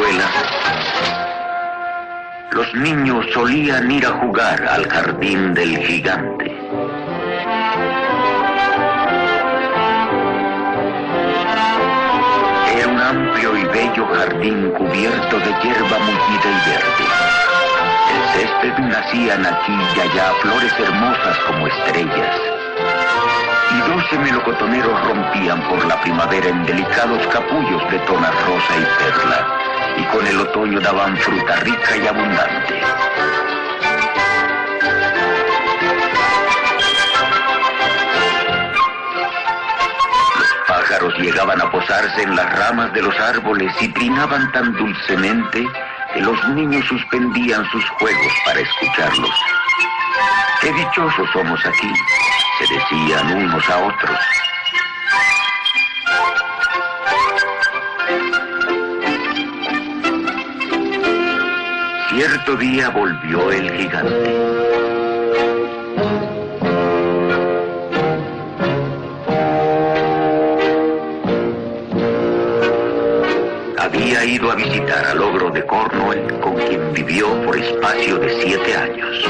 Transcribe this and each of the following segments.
escuela, los niños solían ir a jugar al jardín del gigante. Era un amplio y bello jardín cubierto de hierba mullida y verde. El césped nacían aquí y allá flores hermosas como estrellas. Y 12 melocotoneros rompían por la primavera en delicados capullos de tonas rosa y perla, y con el otoño daban fruta rica y abundante. Los pájaros llegaban a posarse en las ramas de los árboles y trinaban tan dulcemente que los niños suspendían sus juegos para escucharlos. ¡Qué dichosos somos aquí!, se decían unos a otros. Cierto día volvió el gigante. Había ido a visitar al ogro de Cornwall, con quien vivió por espacio de 7 años.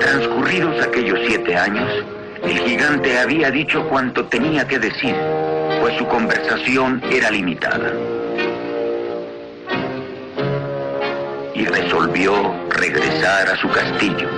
Transcurridos aquellos 7 años, el gigante había dicho cuanto tenía que decir, pues su conversación era limitada. Y resolvió regresar a su castillo.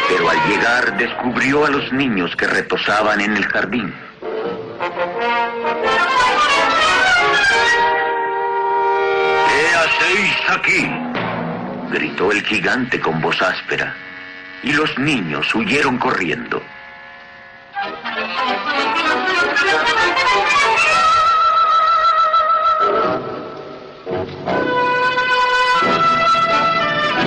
Pero al llegar descubrió a los niños que retozaban en el jardín. ¿Qué hacéis aquí?, gritó el gigante con voz áspera, y los niños huyeron corriendo.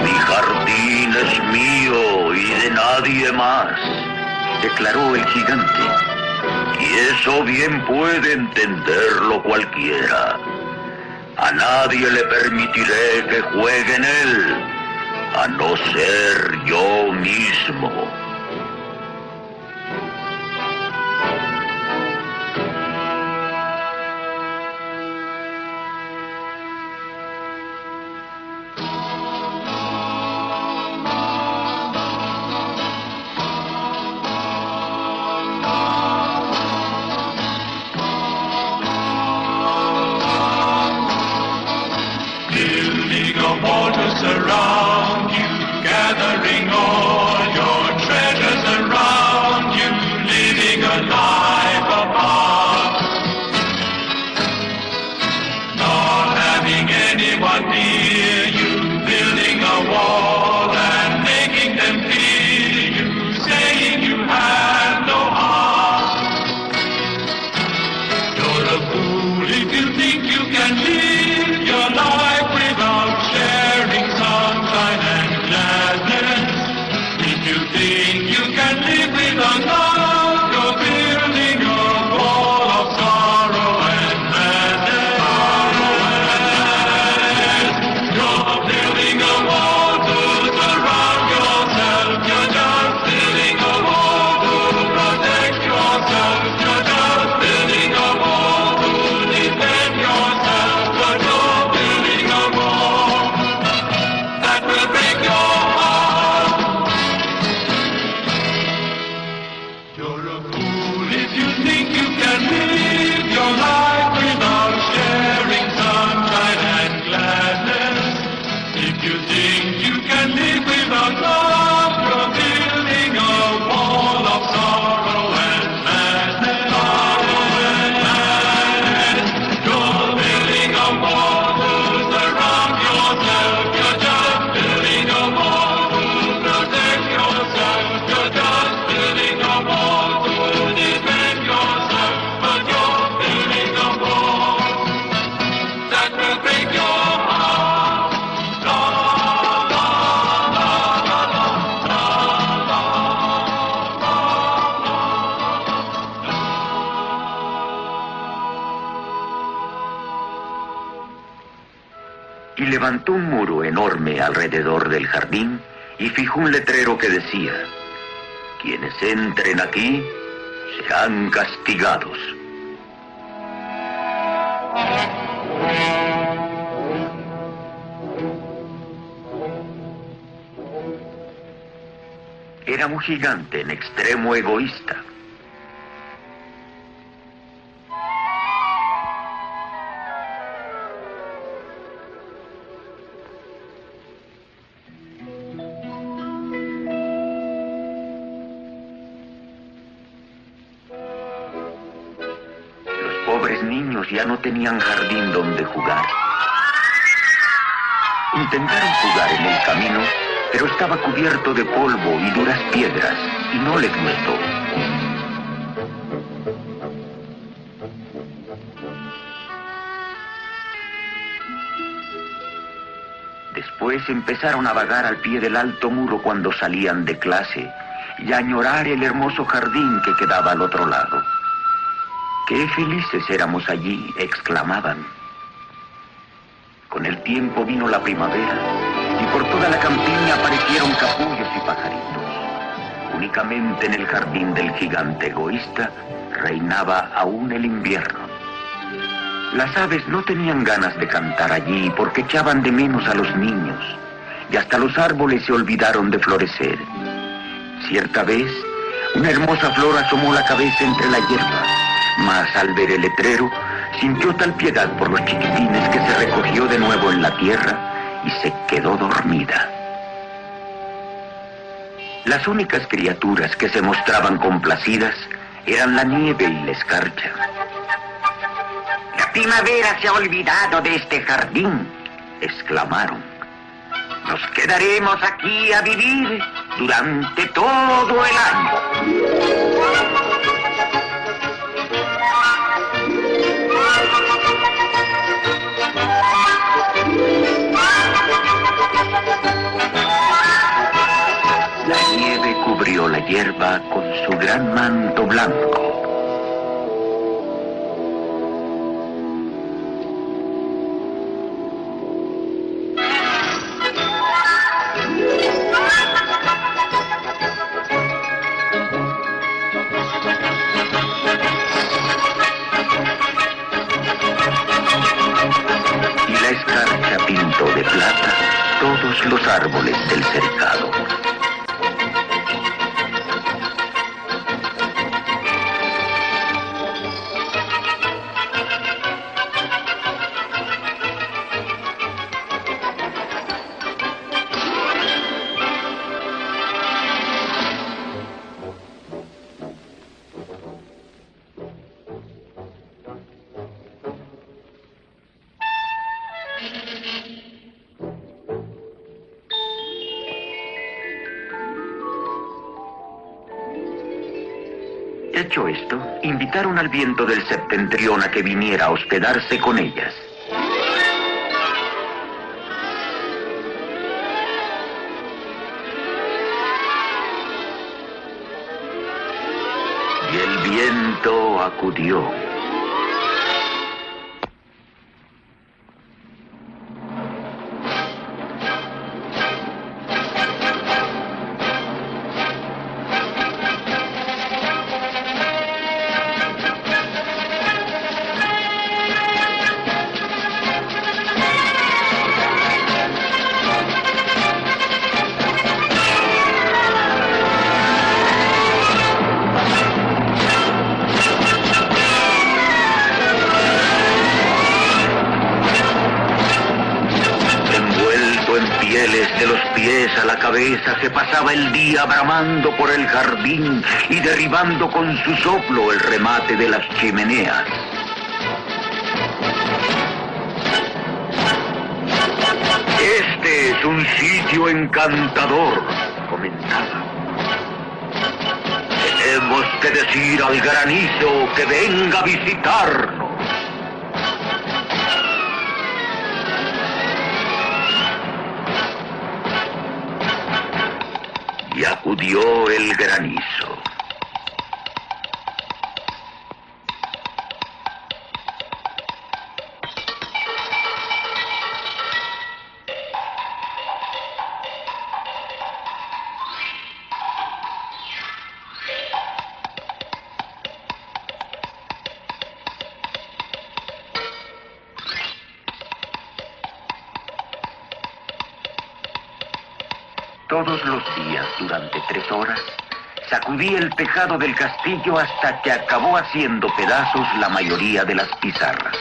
Mi jardín es mío y de nadie más, declaró el gigante, y eso bien puede entenderlo cualquiera. A nadie le permitiré que juegue en él, a no ser yo mismo. Waters around you, gathering all your treasures around you, living a life apart, not having anyone near you, building a wall and making them fear you, saying you have no heart. You're a fool if you think you can live your life without sharing some y levantó un muro enorme alrededor del jardín y fijó un letrero que decía: quienes entren aquí serán castigados. Era un gigante en extremo egoísta. Los pobres niños ya no tenían jardín donde jugar. Intentaron jugar en el camino, pero estaba cubierto de polvo y duras piedras, y no les gustó. Después empezaron a vagar al pie del alto muro cuando salían de clase, y a añorar el hermoso jardín que quedaba al otro lado. ¡Qué felices éramos allí!, exclamaban. Con el tiempo vino la primavera, y por toda la campiña aparecieron capullos y pajaritos. Únicamente en el jardín del gigante egoísta reinaba aún el invierno. Las aves no tenían ganas de cantar allí porque echaban de menos a los niños, y hasta los árboles se olvidaron de florecer. Cierta vez, una hermosa flor asomó la cabeza entre la hierba, mas al ver el letrero, sintió tal piedad por los chiquitines que se recogió de nuevo en la tierra y se quedó dormida. Las únicas criaturas que se mostraban complacidas eran la nieve y la escarcha. «La primavera se ha olvidado de este jardín», exclamaron. «Nos quedaremos aquí a vivir durante todo el año». La nieve cubrió la hierba con su gran manto blanco. Y la escarcha pintó de plata todos los árboles del cercado. Hecho esto, invitaron al viento del septentrión a que viniera a hospedarse con ellas. Y el viento acudió. De los pies a la cabeza se pasaba el día bramando por el jardín y derribando con su soplo el remate de las chimeneas. Este es un sitio encantador, comentaba. Tenemos que decir al granizo que venga a visitarnos. Y acudió el granizo. todos los días durante 3 horas, sacudía el tejado del castillo hasta que acabó haciendo pedazos la mayoría de las pizarras.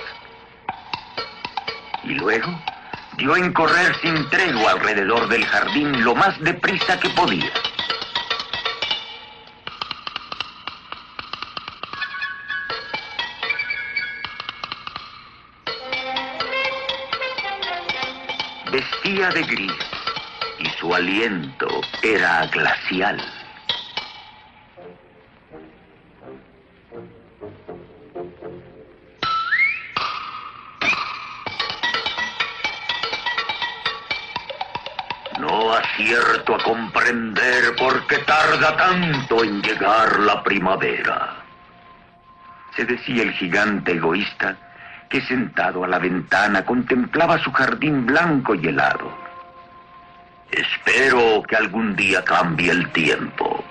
Y luego dio en correr sin tregua alrededor del jardín lo más deprisa que podía. Vestía de gris y su aliento era glacial. No acierto a comprender por qué tarda tanto en llegar la primavera, se decía el gigante egoísta, que sentado a la ventana contemplaba su jardín blanco y helado. Espero que algún día cambie el tiempo.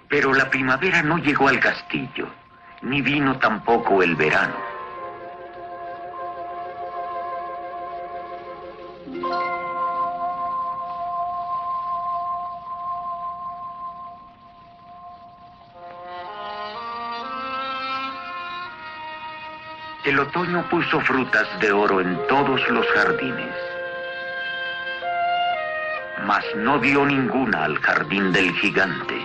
Pero la primavera no llegó al castillo, ni vino tampoco el verano. El otoño puso frutas de oro en todos los jardines, mas no dio ninguna al jardín del gigante.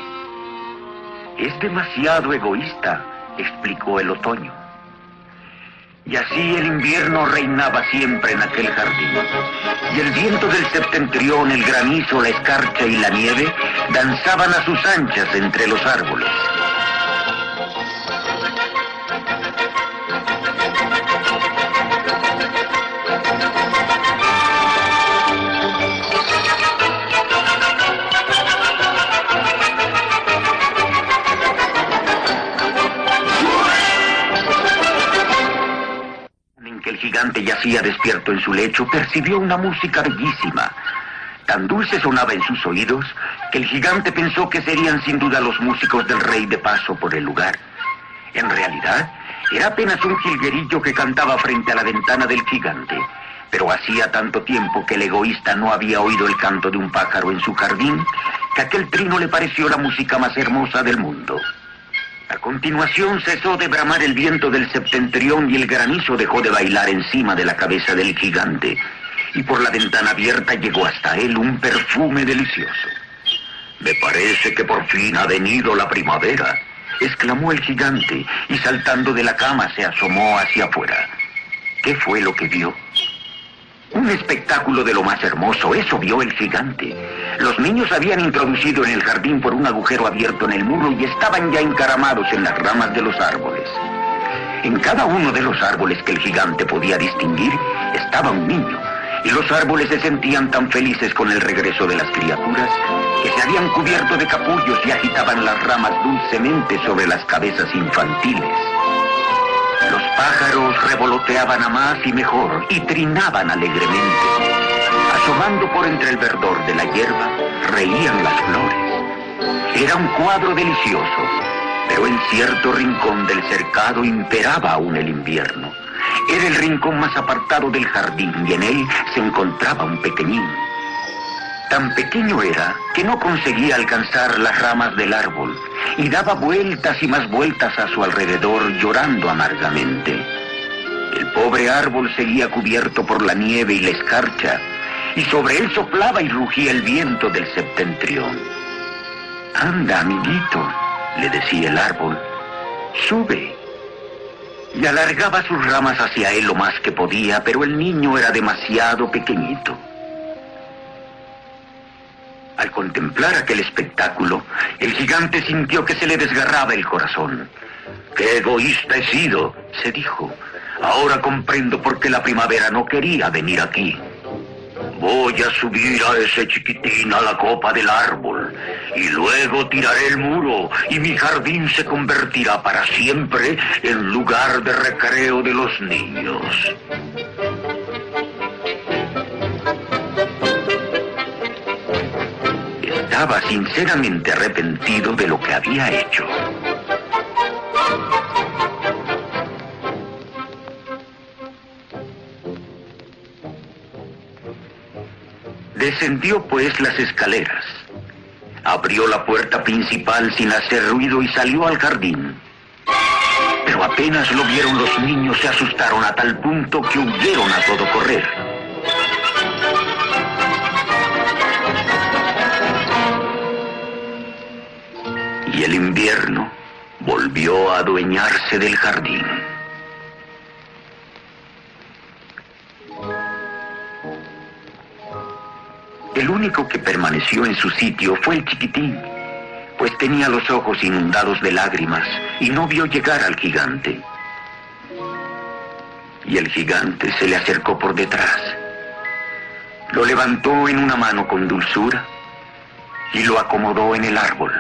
Es demasiado egoísta, explicó el otoño. Y así el invierno reinaba siempre en aquel jardín, y el viento del septentrión, el granizo, la escarcha y la nieve danzaban a sus anchas entre los árboles. El gigante yacía despierto en su lecho, percibió una música bellísima. Tan dulce sonaba en sus oídos que el gigante pensó que serían sin duda los músicos del rey de paso por el lugar. En realidad, era apenas un jilguerillo que cantaba frente a la ventana del gigante, pero hacía tanto tiempo que el egoísta no había oído el canto de un pájaro en su jardín que aquel trino le pareció la música más hermosa del mundo. A continuación cesó de bramar el viento del septentrión y el granizo dejó de bailar encima de la cabeza del gigante, y por la ventana abierta llegó hasta él un perfume delicioso. «Me parece que por fin ha venido la primavera», exclamó el gigante, y saltando de la cama se asomó hacia afuera. ¿Qué fue lo que vio? Un espectáculo de lo más hermoso, eso vio el gigante. Los niños habían introducido en el jardín por un agujero abierto en el muro y estaban ya encaramados en las ramas de los árboles. En cada uno de los árboles que el gigante podía distinguir estaba un niño, y los árboles se sentían tan felices con el regreso de las criaturas que se habían cubierto de capullos y agitaban las ramas dulcemente sobre las cabezas infantiles. Los pájaros revoloteaban a más y mejor y trinaban alegremente. Asomando por entre el verdor de la hierba, reían las flores. Era un cuadro delicioso, pero en cierto rincón del cercado imperaba aún el invierno. Era el rincón más apartado del jardín y en él se encontraba un pequeñín. Tan pequeño era que no conseguía alcanzar las ramas del árbol y daba vueltas y más vueltas a su alrededor llorando amargamente. El pobre árbol seguía cubierto por la nieve y la escarcha, y sobre él soplaba y rugía el viento del septentrión. «Anda, amiguito», le decía el árbol, «sube». Y alargaba sus ramas hacia él lo más que podía, pero el niño era demasiado pequeñito. Al contemplar aquel espectáculo, el gigante sintió que se le desgarraba el corazón. «¡Qué egoísta he sido!», se dijo. «Ahora comprendo por qué la primavera no quería venir aquí. Voy a subir a ese chiquitín a la copa del árbol, y luego tiraré el muro, y mi jardín se convertirá para siempre en lugar de recreo de los niños». Estaba sinceramente arrepentido de lo que había hecho. Descendió pues las escaleras. Abrió la puerta principal sin hacer ruido y salió al jardín. Pero apenas lo vieron los niños, se asustaron a tal punto que huyeron a todo correr. Y el invierno volvió a adueñarse del jardín. El único que permaneció en su sitio fue el chiquitín, pues tenía los ojos inundados de lágrimas y no vio llegar al gigante. Y el gigante se le acercó por detrás, lo levantó en una mano con dulzura y lo acomodó en el árbol.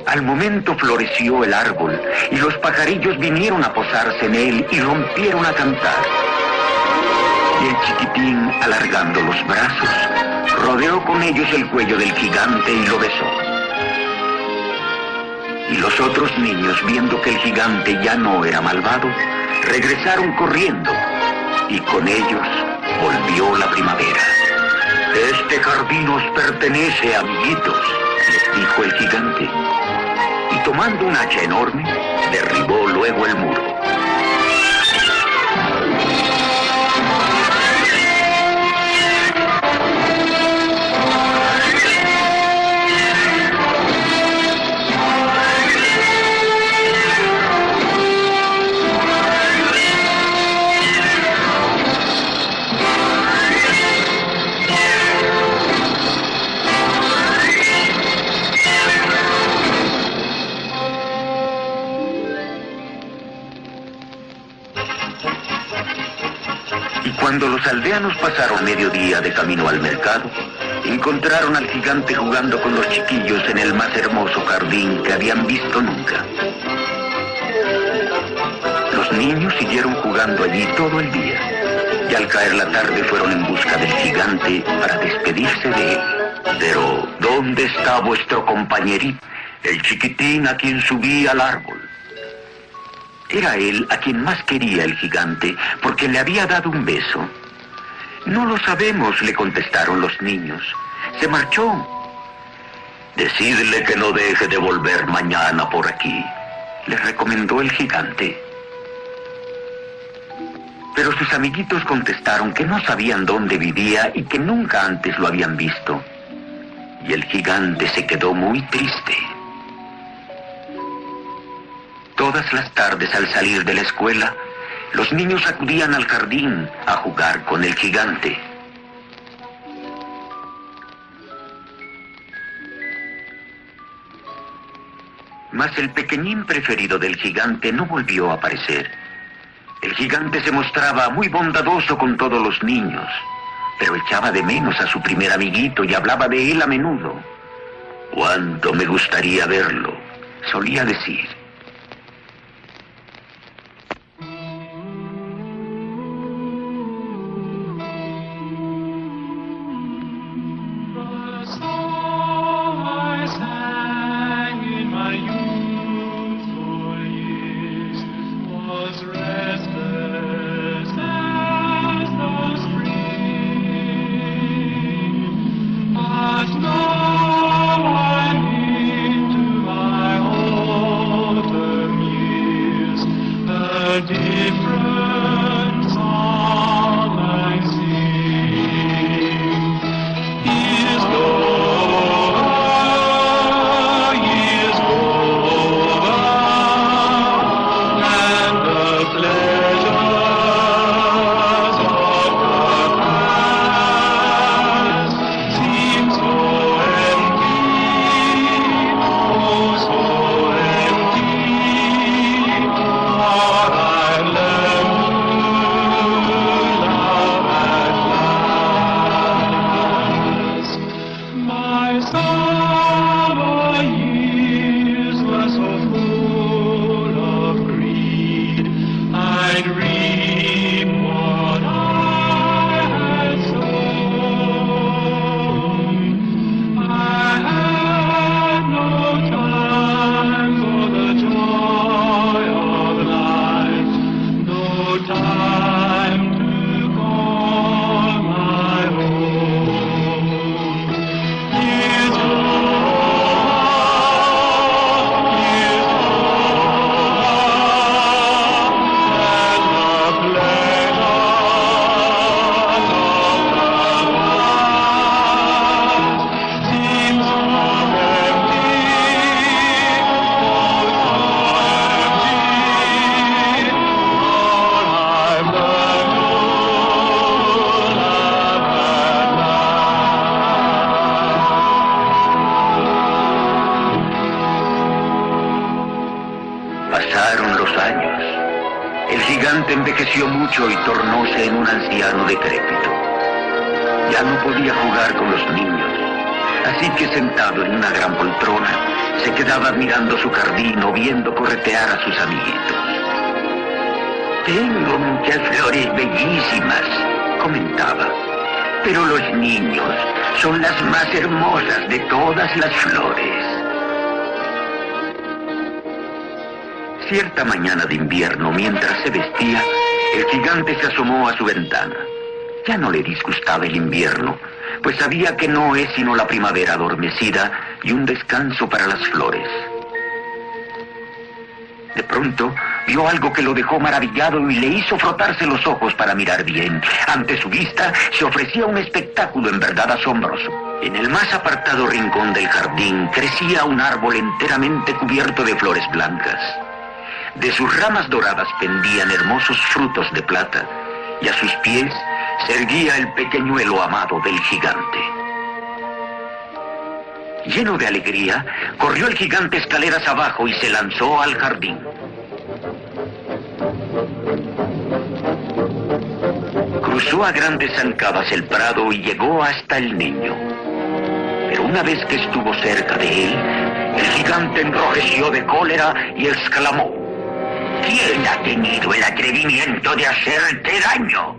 Al momento floreció el árbol y los pajarillos vinieron a posarse en él y rompieron a cantar. Y el chiquitín, alargando los brazos, rodeó con ellos el cuello del gigante y lo besó. Y los otros niños, viendo que el gigante ya no era malvado, regresaron corriendo, y con ellos volvió la primavera. Este jardín os pertenece, amiguitos, les dijo el gigante. Y tomando un hacha enorme, derribó luego el muro. Cuando los aldeanos pasaron mediodía de camino al mercado, encontraron al gigante jugando con los chiquillos en el más hermoso jardín que habían visto nunca. Los niños siguieron jugando allí todo el día, y al caer la tarde fueron en busca del gigante para despedirse de él. Pero, ¿dónde está vuestro compañerito, el chiquitín a quien subí al árbol? Era él a quien más quería el gigante, porque le había dado un beso. No lo sabemos, le contestaron los niños. Se marchó. Decidle que no deje de volver mañana por aquí, le recomendó el gigante. Pero sus amiguitos contestaron que no sabían dónde vivía y que nunca antes lo habían visto. Y el gigante se quedó muy triste. Todas las tardes al salir de la escuela, los niños acudían al jardín a jugar con el gigante. Mas el pequeñín preferido del gigante no volvió a aparecer. El gigante se mostraba muy bondadoso con todos los niños, pero echaba de menos a su primer amiguito y hablaba de él a menudo. «Cuánto me gustaría verlo», solía decir. No one into my home. los años. El gigante envejeció mucho y tornóse en un anciano decrépito. Ya no podía jugar con los niños, así que sentado en una gran poltrona, se quedaba admirando su jardín o viendo corretear a sus amiguitos. Tengo muchas flores bellísimas, comentaba, pero los niños son las más hermosas de todas las flores. Cierta mañana de invierno, mientras se vestía, el gigante se asomó a su ventana. Ya no le disgustaba el invierno, pues sabía que no es sino la primavera adormecida y un descanso para las flores. De pronto, vio algo que lo dejó maravillado y le hizo frotarse los ojos para mirar bien. Ante su vista se ofrecía un espectáculo en verdad asombroso. En el más apartado rincón del jardín crecía un árbol enteramente cubierto de flores blancas. De sus ramas doradas pendían hermosos frutos de plata, y a sus pies se erguía el pequeñuelo amado del gigante. Lleno de alegría, corrió el gigante escaleras abajo y se lanzó al jardín. Cruzó a grandes zancadas el prado y llegó hasta el niño. Pero una vez que estuvo cerca de él, el gigante enrojeció de cólera y exclamó: ¿Quién ha tenido el atrevimiento de hacerte daño?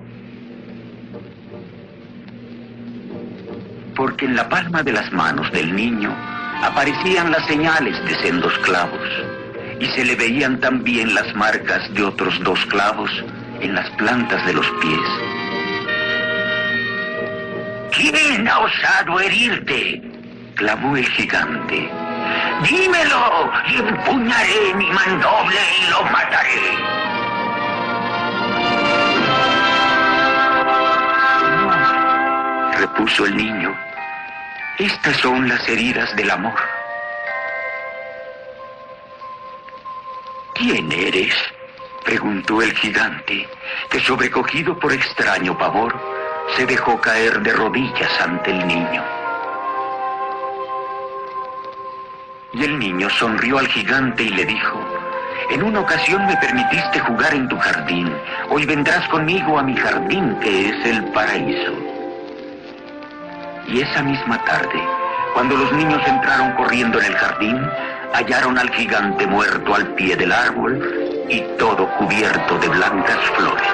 Porque en la palma de las manos del niño aparecían las señales de sendos clavos, y se le veían también las marcas de otros 2 clavos en las plantas de los pies. ¿Quién ha osado herirte?, clamó el gigante. ¡Dímelo, y empuñaré mi mandoble y lo mataré! No, repuso el niño. Estas son las heridas del amor. ¿Quién eres?, preguntó el gigante, que sobrecogido por extraño pavor, se dejó caer de rodillas ante el niño. Y el niño sonrió al gigante y le dijo: en una ocasión me permitiste jugar en tu jardín, hoy vendrás conmigo a mi jardín, que es el paraíso. Y esa misma tarde, cuando los niños entraron corriendo en el jardín, hallaron al gigante muerto al pie del árbol y todo cubierto de blancas flores.